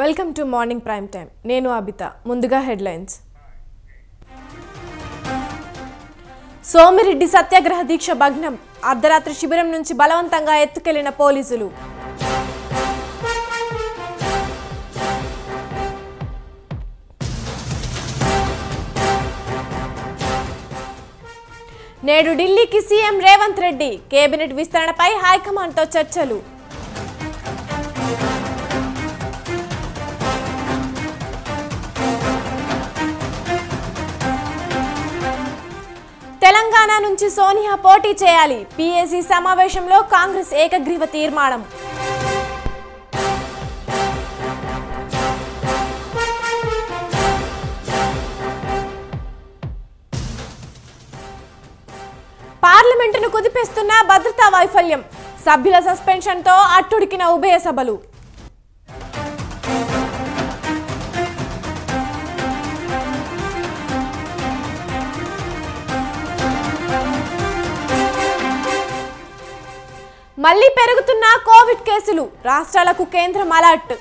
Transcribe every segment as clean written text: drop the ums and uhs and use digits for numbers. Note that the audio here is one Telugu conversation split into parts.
Welcome to morning prime time. నేను అబిత. ముందుగా హెడ్లైన్స్. సోమిరెడ్డి సత్యాగ్రహ దీక్ష భగ్నం. అర్ధరాత్రి శిబిరం నుంచి బలవంతంగా ఎత్తుకెళ్లిన పోలీసులు. నేడు ఢిల్లీకి సీఎం రేవంత్ రెడ్డి. కేబినెట్ విస్తరణపై హైకమాండ్తో చర్చలు. తెలంగాణ నుంచి సోనియా పోటీ చేయాలి. పీఏసీ సమావేశంలో కాంగ్రెస్ ఏకగ్రీవ తీర్మానం. పార్లమెంటును కుదిపేస్తున్న భద్రతా వైఫల్యం. సభ్యుల సస్పెన్షన్తో అట్టుడికిన ఉభయ సభలు. మళ్లీ పెరుగుతున్న కోవిడ్ కేసులు. రాష్ట్రాలకు కేంద్రం అలర్ట్.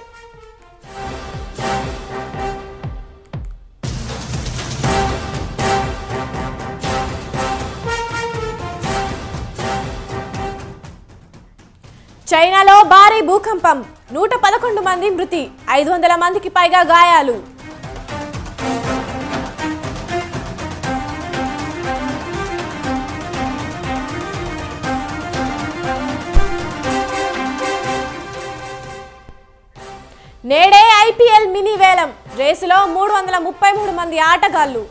చైనాలో భారీ భూకంపం. 111 మంది మృతి. 500 మందికి పైగా గాయాలు. నేడే ఐపీఎల్ మినీ వేలం. రేసులో 333 మంది ఆటగాళ్లు.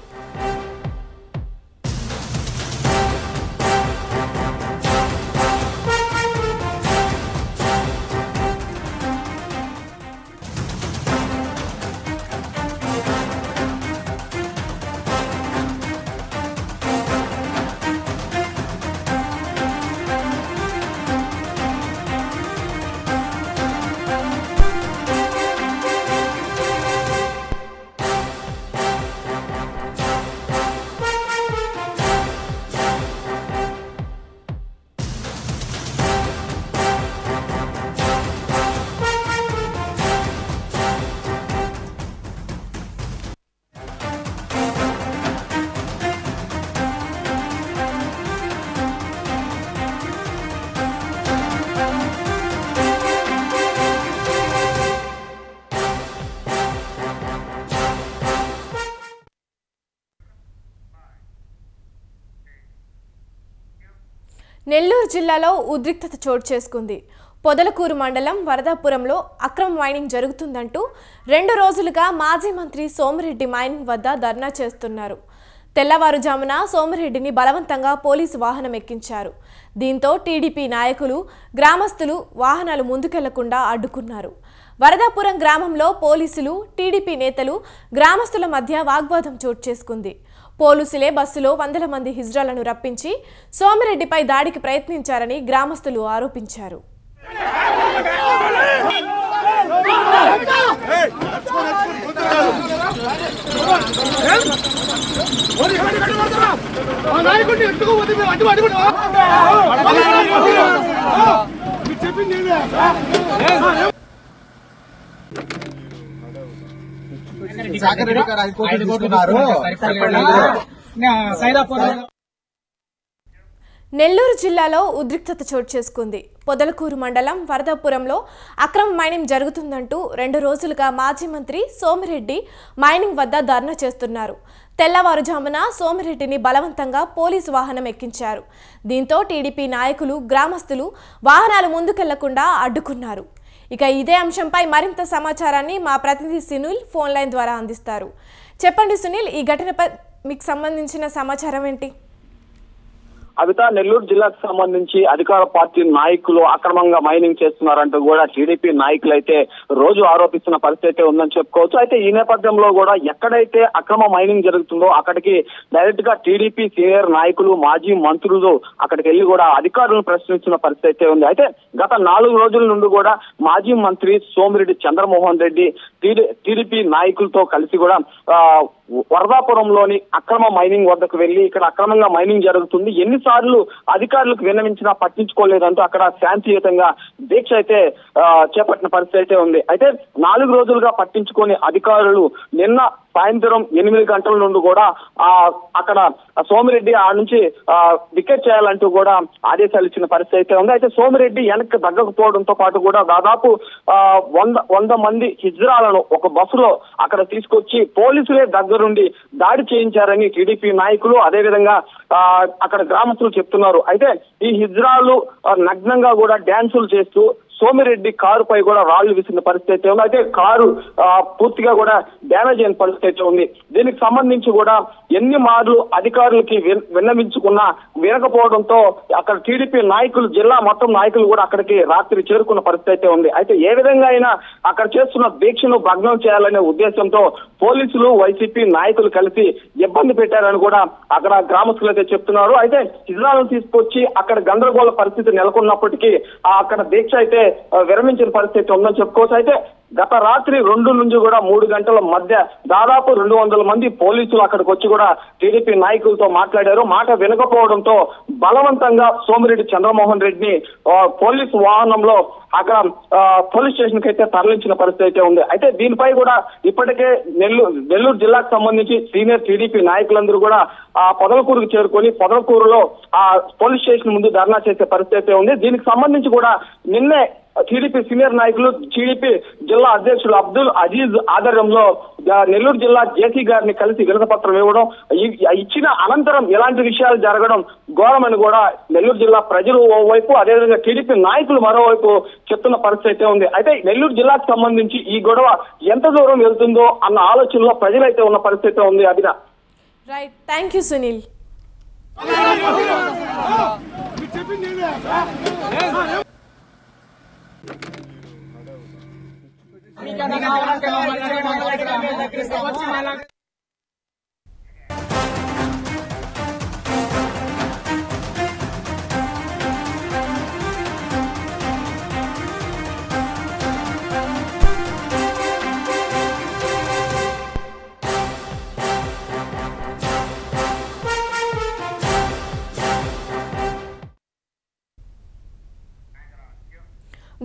నెల్లూరు జిల్లాలో ఉద్రిక్తత చోటు చేసుకుంది. పొదలకూరు మండలం వరదాపురంలో అక్రమ మైనింగ్ జరుగుతుందంటూ 2 రోజులుగా మాజీ మంత్రి సోమిరెడ్డి మైనింగ్ వద్ద ధర్నా చేస్తున్నారు. తెల్లవారుజామున సోమిరెడ్డిని బలవంతంగా పోలీసు వాహనం ఎక్కించారు. దీంతో టీడీపీ నాయకులు, గ్రామస్తులు వాహనాలు ముందుకెళ్లకుండా అడ్డుకున్నారు. వరదాపురం గ్రామంలో పోలీసులు, టీడీపీ నేతలు, గ్రామస్తుల మధ్య వాగ్వాదం చోటు చేసుకుంది. పోలీసులే బస్సులో 100 మంది హిజ్రాలను రప్పించి సోమిరెడ్డిపై దాడికి ప్రయత్నించారని గ్రామస్తులు ఆరోపించారు. నెల్లూరు జిల్లాలో ఉద్రిక్తత చోటు చేసుకుంది. పొదలకూరు మండలం వరదాపురంలో అక్రమ మైనింగ్ జరుగుతుందంటూ 2 రోజులుగా మాజీ మంత్రి సోమిరెడ్డి మైనింగ్ వద్ద ధర్నా చేస్తున్నారు. తెల్లవారుజామున సోమిరెడ్డిని బలవంతంగా పోలీసు వాహనం ఎక్కించారు. దీంతో టీడీపీ నాయకులు, గ్రామస్తులు వాహనాలు ముందుకెళ్లకుండా అడ్డుకున్నారు. ఇక ఇదే అంశంపై మరింత సమాచారాన్ని మా ప్రతినిధి సునీల్ ఫోన్ లైన్ ద్వారా అందిస్తారు. చెప్పండి సునీల్, ఈ ఘటనపై మీకు సంబంధించిన సమాచారం ఏంటి? అవిత, నెల్లూరు జిల్లాకు సంబంధించి అధికార పార్టీ నాయకులు అక్రమంగా మైనింగ్ చేస్తున్నారంటూ కూడా టీడీపీ నాయకులు అయితే రోజు ఆరోపిస్తున్న పరిస్థితి అయితే ఉందని చెప్పుకోవచ్చు. అయితే ఈ నేపథ్యంలో కూడా ఎక్కడైతే అక్రమ మైనింగ్ జరుగుతుందో అక్కడికి డైరెక్ట్ గా టీడీపీ సీనియర్ నాయకులు, మాజీ మంత్రులు అక్కడికి వెళ్లి కూడా అధికారులను ప్రశ్నిస్తున్న పరిస్థితి అయితే ఉంది. అయితే గత 4 రోజుల నుండి కూడా మాజీ మంత్రి సోమిరెడ్డి చంద్రమోహన్ రెడ్డి టీడీపీ నాయకులతో కలిసి కూడా వరదాపురంలోని అక్రమ మైనింగ్ వద్దకు వెళ్లి ఇక్కడ అక్రమంగా మైనింగ్ జరుగుతుంది, ఎన్నిసార్లు అధికారులకు విన్నవించినా పట్టించుకోలేదంటూ అక్కడ శాంతియుతంగా దీక్ష అయితే చేపట్టిన పరిస్థితి అయితే ఉంది. అయితే 4 రోజులుగా పట్టించుకొని అధికారులు నిన్న సాయంత్రం 8 గంటల నుండి కూడా అక్కడ సోమిరెడ్డి ఆ నుంచి వికెట్ చేయాలంటూ కూడా ఆదేశాలు ఇచ్చిన పరిస్థితి అయితే ఉంది. అయితే సోమిరెడ్డి వెనక్కి తగ్గకపోవడంతో పాటు కూడా దాదాపు 100 మంది హిజ్రాలను ఒక బస్సులో అక్కడ తీసుకొచ్చి పోలీసులే దగ్గరుండి దాడి చేయించారని టీడీపీ నాయకులు అదేవిధంగా అక్కడ గ్రామస్తులు చెప్తున్నారు. అయితే ఈ హిజ్రాలు నగ్నంగా కూడా డ్యాన్సులు చేస్తూ సోమిరెడ్డి కారుపై కూడా రాళ్లు విసిరిన పరిస్థితి అయితే ఉంది. అయితే కారు పూర్తిగా కూడా డ్యామేజ్ అయిన పరిస్థితి అయితే ఉంది. దీనికి సంబంధించి కూడా ఎన్ని మార్లు అధికారులకి విన్నవించుకున్నా వినకపోవడంతో అక్కడ టీడీపీ నాయకులు జిల్లా మొత్తం నాయకులు కూడా అక్కడికి రాత్రి చేరుకున్న పరిస్థితి అయితే ఉంది. అయితే ఏ విధంగా అయినా అక్కడ చేస్తున్న దీక్షను భగ్నం చేయాలనే ఉద్దేశంతో పోలీసులు వైసీపీ నాయకులు కలిసి ఇబ్బంది పెట్టారని కూడా అక్కడ గ్రామస్తులు అయితే చెప్తున్నారు. అయితే ఇజ్రాయల్ తీసుకొచ్చి అక్కడ గందరగోళ పరిస్థితి నెలకొన్నప్పటికీ అక్కడ దీక్ష అయితే విరమించిన పరిస్థితి ఉందని చెప్పుకోవచ్చు. అయితే గత రాత్రి 2 నుంచి కూడా 3 గంటల మధ్య దాదాపు 200 మంది పోలీసులు అక్కడికి వచ్చి కూడా టీడీపీ నాయకులతో మాట్లాడారు. మాట వినకపోవడంతో బలవంతంగా సోమిరెడ్డి చంద్రమోహన్ రెడ్డిని పోలీసు వాహనంలో అక్కడ పోలీస్ స్టేషన్ కి అయితే తరలించిన పరిస్థితి అయితే ఉంది. అయితే దీనిపై కూడా ఇప్పటికే నెల్లూరు జిల్లాకు సంబంధించి సీనియర్ టీడీపీ నాయకులందరూ కూడా పొదలకూరుకు చేరుకొని పొదలకూరులో పోలీస్ స్టేషన్ ముందు ధర్నా చేసే పరిస్థితి అయితే ఉంది. దీనికి సంబంధించి కూడా నిన్నే టీడీపీ సీనియర్ నాయకులు టీడీపీ జిల్లా అధ్యక్షులు అబ్దుల్ అజీజ్ ఆధ్వర్యంలో నెల్లూరు జిల్లా జేసీ గారిని కలిసి వినతిపత్రం ఇవ్వడం, ఇచ్చిన అనంతరం ఇలాంటి విషయాలు జరగడం ఘోరమని కూడా నెల్లూరు జిల్లా ప్రజలు ఓవైపు అదేవిధంగా టీడీపీ నాయకులు మరోవైపు చెప్తున్న పరిస్థితి అయితే ఉంది. అయితే నెల్లూరు జిల్లాకు సంబంధించి ఈ గొడవ ఎంత దూరం వెళ్తుందో అన్న ఆలోచనలో ప్రజలైతే ఉన్న పరిస్థితి ఉంది. అభిన right, thank you Sunil.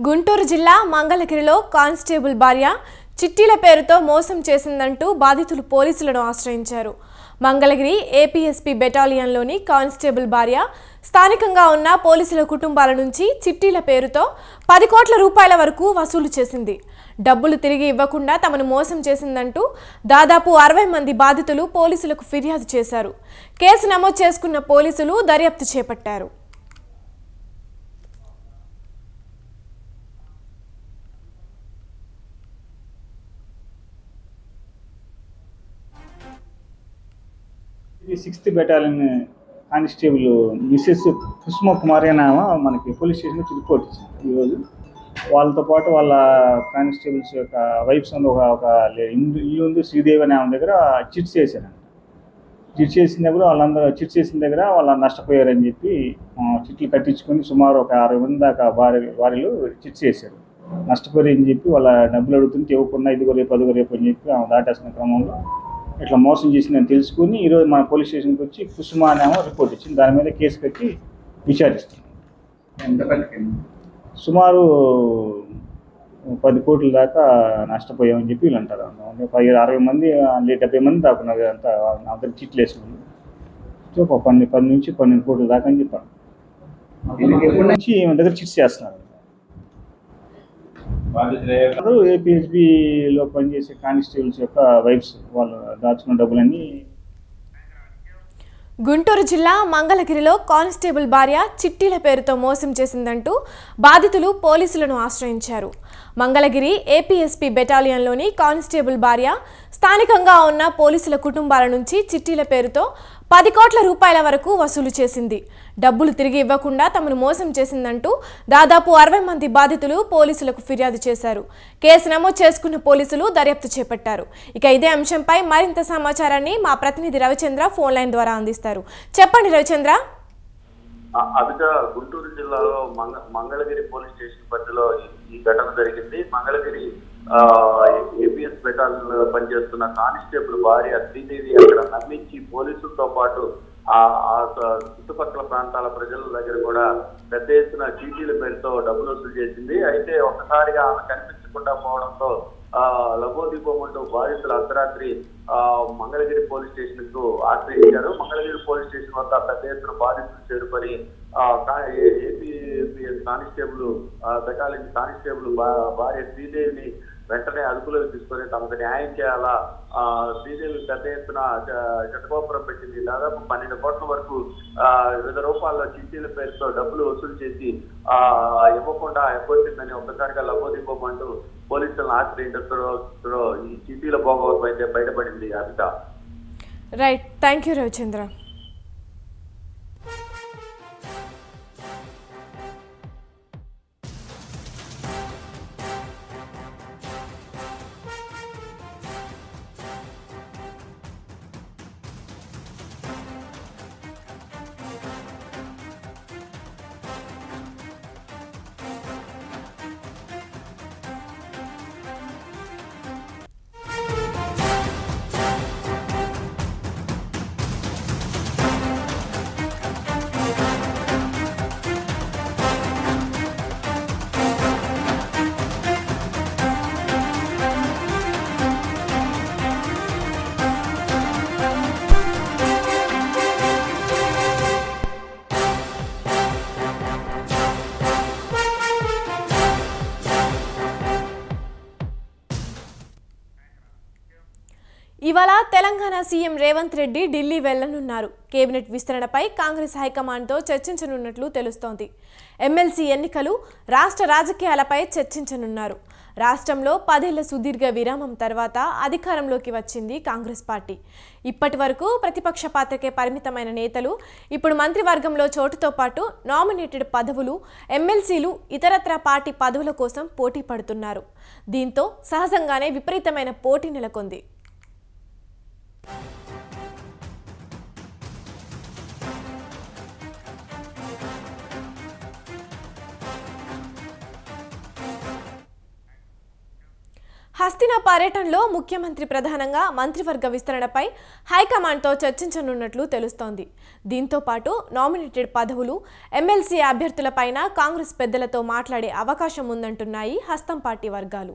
Guntur జిల్లా మంగళగిరిలో కానిస్టేబుల్ భార్య చిట్టీల పేరుతో మోసం చేసిందంటూ బాధితులు పోలీసులను ఆశ్రయించారు. మంగళగిరి ఏపీఎస్పీ బెటాలియన్లోని కానిస్టేబుల్ భార్య స్థానికంగా ఉన్న పోలీసుల కుటుంబాల నుంచి చిట్టీల పేరుతో 10 కోట్ల రూపాయల వరకు వసూలు చేసింది. డబ్బులు తిరిగి ఇవ్వకుండా తమను మోసం చేసిందంటూ దాదాపు 60 మంది బాధితులు పోలీసులకు ఫిర్యాదు చేశారు. కేసు నమోదు చేసుకున్న పోలీసులు దర్యాప్తు చేపట్టారు. ఇది 6th బెటాలియన్ కానిస్టేబుల్ మిసెస్ కుసుమ కుమారి అనే మనకి పోలీస్ స్టేషన్ నుంచి రిపోర్ట్ ఇచ్చింది. ఈరోజు వాళ్ళతో పాటు వాళ్ళ కానిస్టేబుల్స్ యొక్క వైఫ్స్ ఒక ఇల్లు ఉంది శ్రీదేవి అనే ఆమె దగ్గర చిట్స్ చేశారంట. చిట్స్ చేసినప్పుడు చిట్స్ చేసిన దగ్గర వాళ్ళు నష్టపోయారని చెప్పి చిట్లు కట్టించుకొని సుమారు ఒక 60 మంది దాకా భార్యలు చిట్స్ చేశారు. నష్టపోయారని చెప్పి వాళ్ళ డబ్బులు అడుగుతుంటే ఇవ్వకుండా ఇదిగో రేపు అదిగో రేపు అని చెప్పి ఆమె దాటేసిన క్రమంలో ఇట్లా మోసం చేసిందని తెలుసుకుని ఈరోజు మన పోలీస్ స్టేషన్కి వచ్చి కుసుమ అనేమో రిపోర్ట్ ఇచ్చింది. దాని మీద కేసు కట్టి విచారిస్తున్నాం. సుమారు 10 కోట్ల దాకా నష్టపోయామని చెప్పి వీళ్ళు అంటారు. 60 మంది 70 మంది దాకా అంతా నా దగ్గర చిట్లు వేసుకుంది. సో 10 నుంచి 12 కోట్ల దాకా అని చెప్పారు. ఎప్పటి నుంచి మన దగ్గర చిట్స్ చేస్తున్నారు. ఏపీఎస్బీలో పనిచేసే కానిస్టేబుల్స్ యొక్క వైఫ్స్ వాళ్ళు దాచుకున్న డబ్బులన్నీ. గుంటూరు జిల్లా మంగళగిరిలో కానిస్టేబుల్ భార్య చిట్టీల పేరుతో మోసం చేసిందంటూ బాధితులు పోలీసులను ఆశ్రయించారు. మంగళగిరి ఏపీఎస్పీ బెటాలియన్లోని కానిస్టేబుల్ భార్య స్థానికంగా ఉన్న పోలీసుల కుటుంబాల నుంచి చిట్టీల పేరుతో 10 కోట్ల రూపాయల వరకు వసూలు చేసింది. డబ్బులు తిరిగి ఇవ్వకుండా తమను మోసం చేసిందంటూ దాదాపు 60 మంది బాధితులు పోలీసులకు ఫిర్యాదు చేశారు. కేసు నమోదు చేసుకున్న పోలీసులు దర్యాప్తు చేపట్టారు. ఇక ఇదే అంశంపై మరింత సమాచారాన్ని మా ప్రతినిధి రవిచంద్ర ఫోన్ లైన్ ద్వారా అందిస్తారు. చెప్పండి రవిచంద్ర. అదిగా గుంటూరు జిల్లాలో మంగళగిరి పోలీస్ స్టేషన్ పరిధిలో ఈ ఘటన జరిగింది. మంగళగిరి ఏపీఎస్ బెటాలియన్ పనిచేస్తున్న కానిస్టేబుల్ భార్య శ్రీదేవి అక్కడ నమ్మించి పోలీసులతో పాటు ఆ చుట్టుపక్కల ప్రాంతాల ప్రజల దగ్గర కూడా పెద్ద ఎత్తున చీటీల పేరుతో డబ్బులు వసూలు చేసింది. అయితే ఒక్కసారిగా ఆమె కనిపించకుండా పోవడంతో లబోదీపమంటూ బాధితులు అర్ధరాత్రి మంగళగిరి పోలీస్ స్టేషన్ కు ఆశ్రయించారు. మంగళగిరి పోలీస్ స్టేషన్ వద్ద పెద్ద ఎత్తున బాధితులు చేరుకొని ఏపీఎస్ కానిస్టేబుల్ బెటాలియన్ కానిస్టేబుల్ భార్య శ్రీదేవిని వెంటనే అదుపులోకి తీసుకొని తమకు న్యాయం చేయాలా, శ్రీదేవి పెద్ద ఎత్తున చట్టకోపరం పెట్టింది. దాదాపు 12 కోట్ల వరకు వివిధ రూపాల్లో చిట్టీల పేరుతో డబ్బులు వసూలు చేసి ఇవ్వకుండా ఎగ్గొట్టిందని ఒక్కసారిగా లబోదీపమంటూ పోలీసులను ఆశ్రయించడంతో ఈ చిట్టీల భోగవతం అయితే బయటపడింది. Amita. Right, thank you Ravichandra. ఇవాళ తెలంగాణ సీఎం రేవంత్ రెడ్డి ఢిల్లీ వెళ్లనున్నారు. కేబినెట్ విస్తరణపై కాంగ్రెస్ హైకమాండ్తో చర్చించనున్నట్లు తెలుస్తోంది. ఎమ్మెల్సీ ఎన్నికలు, రాష్ట్ర రాజకీయాలపై చర్చించనున్నారు. రాష్ట్రంలో 10 ఏళ్ల సుదీర్ఘ విరామం తర్వాత అధికారంలోకి వచ్చింది కాంగ్రెస్ పార్టీ. ఇప్పటి వరకు ప్రతిపక్ష పాత్రకే పరిమితమైన నేతలు ఇప్పుడు మంత్రివర్గంలో చోటుతో పాటు నామినేటెడ్ పదవులు, ఎమ్మెల్సీలు, ఇతరత్రా పార్టీ పదవుల కోసం పోటీ పడుతున్నారు. దీంతో సహజంగానే విపరీతమైన పోటీ నెలకొంది. హస్తినా పర్యటనలో ముఖ్యమంత్రి ప్రధానంగా మంత్రివర్గ విస్తరణపై హైకమాండ్తో చర్చించనున్నట్లు తెలుస్తోంది. దీంతో పాటు నామినేటెడ్ పదవులు, ఎమ్మెల్సీ అభ్యర్థులపైన కాంగ్రెస్ పెద్దలతో మాట్లాడే అవకాశం ఉందంటున్నాయి హస్తం పార్టీ వర్గాలు.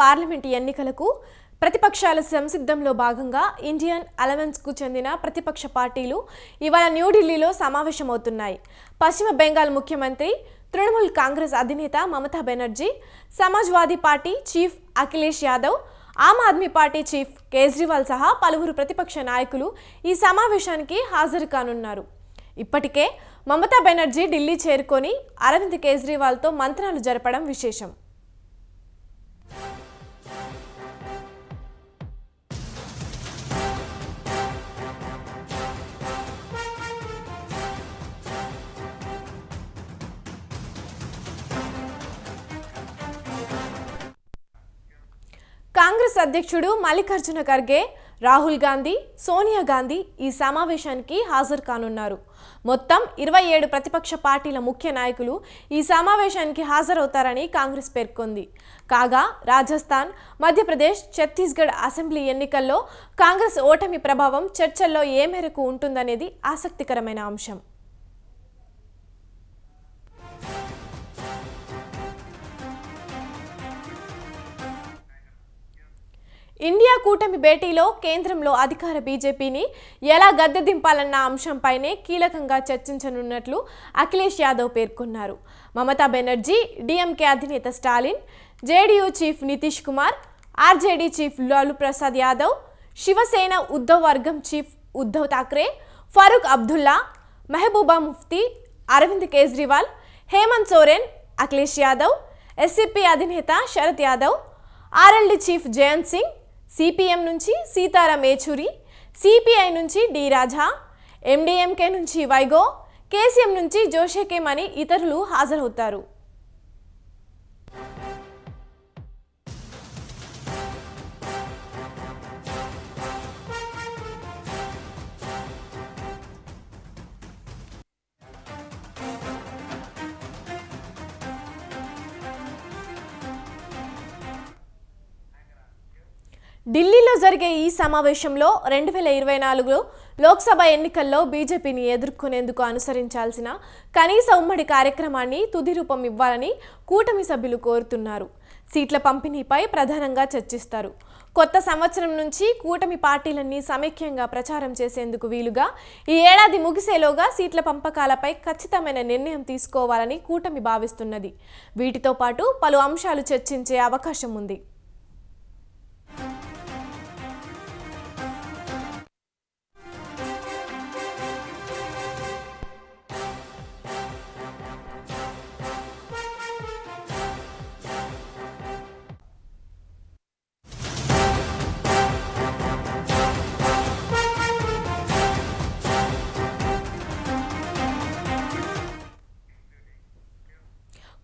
పార్లమెంటు ఎన్నికలకు ప్రతిపక్షాల సంసిద్ధంలో భాగంగా ఇండియన్ అలయన్స్కు చెందిన ప్రతిపక్ష పార్టీలు ఇవాళ న్యూఢిల్లీలో సమావేశమవుతున్నాయి. పశ్చిమ బెంగాల్ ముఖ్యమంత్రి, తృణమూల్ కాంగ్రెస్ అధినేత Mamata Banerjee, Samajwadi party chief Akhilesh Yadav, Aam Aadmi party chief Kejriwal సహా పలువురు ప్రతిపక్ష నాయకులు ఈ సమావేశానికి హాజరు కానున్నారు. ఇప్పటికే మమతా బెనర్జీ ఢిల్లీ చేరుకొని అరవింద్ కేజ్రీవాల్తో మంత్రాలు జరపడం విశేషం. కాంగ్రెస్ అధ్యక్షుడు మల్లికార్జున ఖర్గే, రాహుల్ గాంధీ, సోనియా గాంధీ ఈ సమావేశానికి హాజరు కానున్నారు. మొత్తం 27 ప్రతిపక్ష పార్టీల ముఖ్య నాయకులు ఈ సమావేశానికి హాజరవుతారని కాంగ్రెస్ పేర్కొంది. కాగా రాజస్థాన్, మధ్యప్రదేశ్, ఛత్తీస్గఢ్ అసెంబ్లీ ఎన్నికల్లో కాంగ్రెస్ ఓటమి ప్రభావం చర్చల్లో ఏ మేరకు ఉంటుందనేది ఆసక్తికరమైన అంశం. ఇండియా కూటమి భేటీలో కేంద్రంలో అధికార బీజేపీని ఎలా గద్దె దింపాలన్న అంశంపైనే కీలకంగా చర్చించనున్నట్లు అఖిలేష్ యాదవ్ పేర్కొన్నారు. మమతా బెనర్జీ, డీఎంకే అధినేత Stalin, JDU chief Nitish Kumar, RJD chief Lalu Prasad Yadav, Shiv Sena Uddhav వర్గం చీఫ్ ఉద్ధవ్ ఠాక్రే, ఫరూక్ అబ్దుల్లా, మెహబూబా ముఫ్తీ, అరవింద్ కేజ్రీవాల్, హేమంత్ సోరెన్, అఖిలేష్ యాదవ్, ఎస్సీపీ అధినేత Sharad Yadav, RLD chief Jayant Singh, CPM నుంచి సీతారాం యేచూరి, సిపిఐ నుంచి డి రాజా, ఎండిఎంకే నుంచి వైగో, కేసీఎం నుంచి జోషేకేం అని ఇతరులు హాజరవుతారు. ఢిల్లీలో జరిగే ఈ సమావేశంలో 2024 లోక్సభ ఎన్నికల్లో బీజేపీని ఎదుర్కొనేందుకు అనుసరించాల్సిన కనీస ఉమ్మడి కార్యక్రమాన్ని తుది రూపం ఇవ్వాలని కూటమి సభ్యులు కోరుతున్నారు. సీట్ల పంపిణీపై ప్రధానంగా చర్చిస్తారు. కొత్త సంవత్సరం నుంచి కూటమి పార్టీలన్నీ సమైక్యంగా ప్రచారం చేసేందుకు వీలుగా ఈ ఏడాది ముగిసేలోగా సీట్ల పంపకాలపై ఖచ్చితమైన నిర్ణయం తీసుకోవాలని కూటమి భావిస్తున్నది. వీటితో పాటు పలు అంశాలు చర్చించే అవకాశం ఉంది.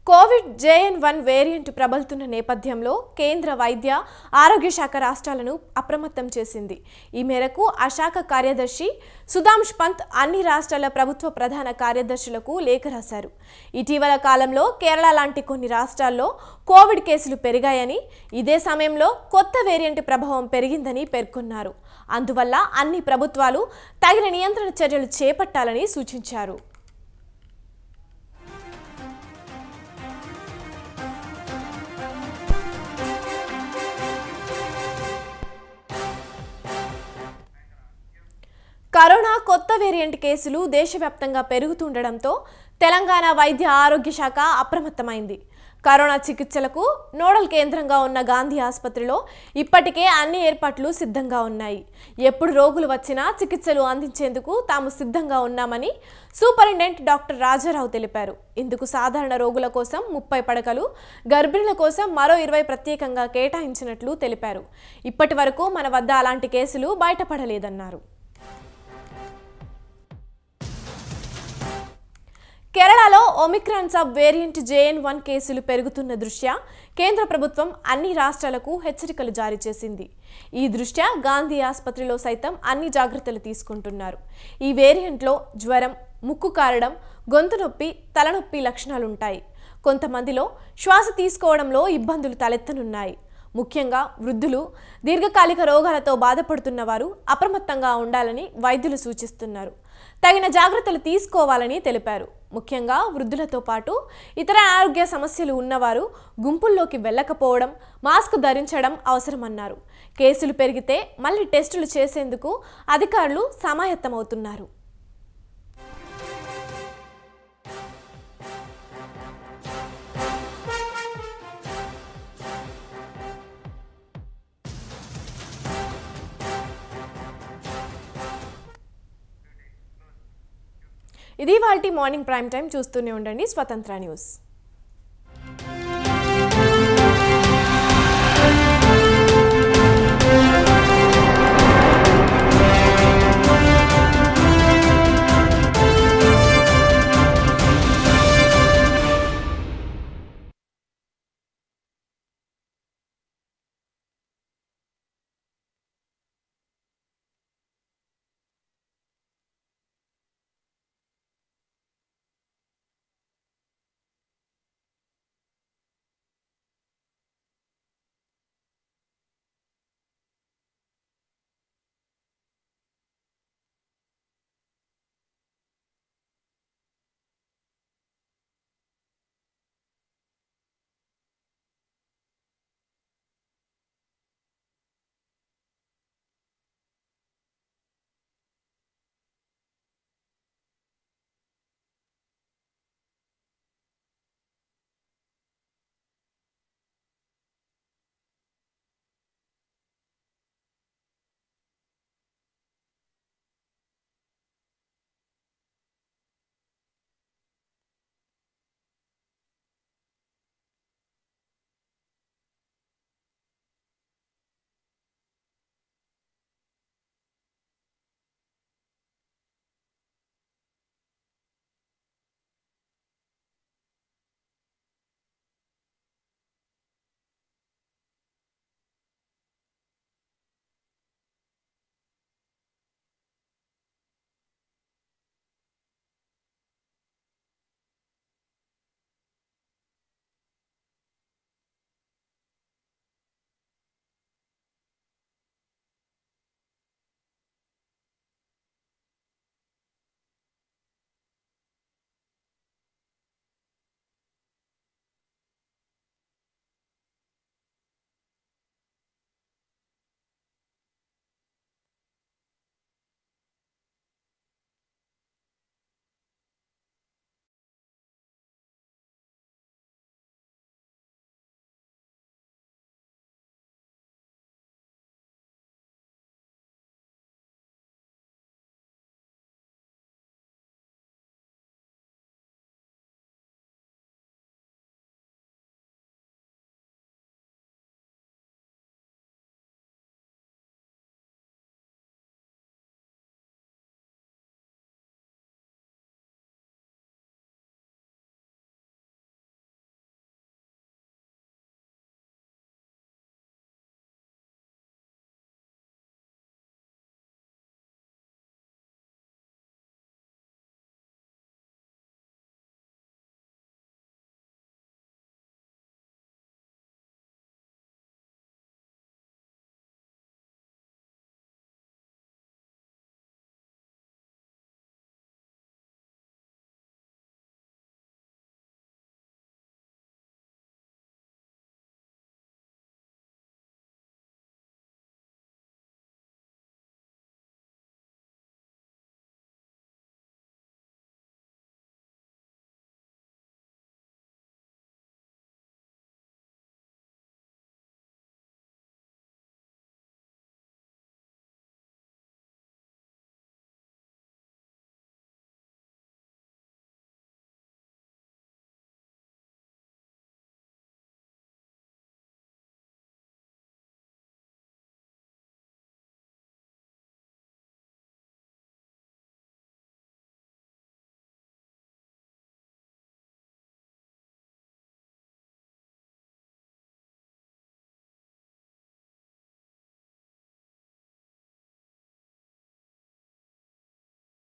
కోవిడ్ JN.1 వేరియంట్ ప్రబలుతున్న నేపథ్యంలో కేంద్ర వైద్య ఆరోగ్య శాఖ రాష్ట్రాలను అప్రమత్తం చేసింది. ఈ మేరకు ఆ శాఖ కార్యదర్శి సుధాంష్ పంత్ అన్ని రాష్ట్రాల ప్రభుత్వ ప్రధాన కార్యదర్శులకు లేఖ రాశారు. ఇటీవల కాలంలో కేరళ లాంటి కొన్ని రాష్ట్రాల్లో కోవిడ్ కేసులు పెరిగాయని, ఇదే సమయంలో కొత్త వేరియంట్ ప్రభావం పెరిగిందని పేర్కొన్నారు. అందువల్ల అన్ని ప్రభుత్వాలు తగిన నియంత్రణ చర్యలు చేపట్టాలని సూచించారు. కరోనా కొత్త వేరియంట్ కేసులు దేశవ్యాప్తంగా పెరుగుతుండడంతో తెలంగాణ వైద్య ఆరోగ్య శాఖ అప్రమత్తమైంది. కరోనా చికిత్సలకు నోడల్ కేంద్రంగా ఉన్న గాంధీ ఆసుపత్రిలో ఇప్పటికే అన్ని ఏర్పాట్లు సిద్ధంగా ఉన్నాయి. ఎప్పుడు రోగులు వచ్చినా చికిత్సలు అందించేందుకు తాము సిద్ధంగా ఉన్నామని సూపరింటెండెంట్ డాక్టర్ రాజారావు తెలిపారు. ఇందుకు సాధారణ రోగుల కోసం 30 పడకలు, గర్భిణుల కోసం మరో 20 ప్రత్యేకంగా కేటాయించినట్లు తెలిపారు. ఇప్పటి వరకు మన వద్ద అలాంటి కేసులు బయటపడలేదన్నారు. కేరళలో ఒమిక్రాన్ సబ్ వేరియంట్ JN.1 కేసులు పెరుగుతున్న దృష్ట్యా కేంద్ర ప్రభుత్వం అన్ని రాష్ట్రాలకు హెచ్చరికలు జారీ చేసింది. ఈ దృష్ట్యా గాంధీ ఆసుపత్రిలో సైతం అన్ని జాగ్రత్తలు తీసుకుంటున్నారు. ఈ వేరియంట్లో జ్వరం, ముక్కు కారడం, గొంతు నొప్పి, తలనొప్పి లక్షణాలుంటాయి. కొంతమందిలో శ్వాస తీసుకోవడంలో ఇబ్బందులు తలెత్తనున్నాయి. ముఖ్యంగా వృద్ధులు, దీర్ఘకాలిక రోగాలతో బాధపడుతున్న వారు అప్రమత్తంగా ఉండాలని వైద్యులు సూచిస్తున్నారు. తగిన జాగ్రత్తలు తీసుకోవాలని తెలిపారు. ముఖ్యంగా వృద్ధులతో పాటు ఇతర ఆరోగ్య సమస్యలు ఉన్నవారు గుంపుల్లోకి వెళ్ళకపోవడం, మాస్క్ ధరించడం అవసరమన్నారు. కేసులు పెరిగితే మళ్ళీ టెస్టులు చేసేందుకు అధికారులు సమాయత్తమవుతున్నారు. ఇది వాల్టి మార్నింగ్ ప్రైమ్ టైం. చూస్తూనే ఉండండి స్వతంత్ర న్యూస్.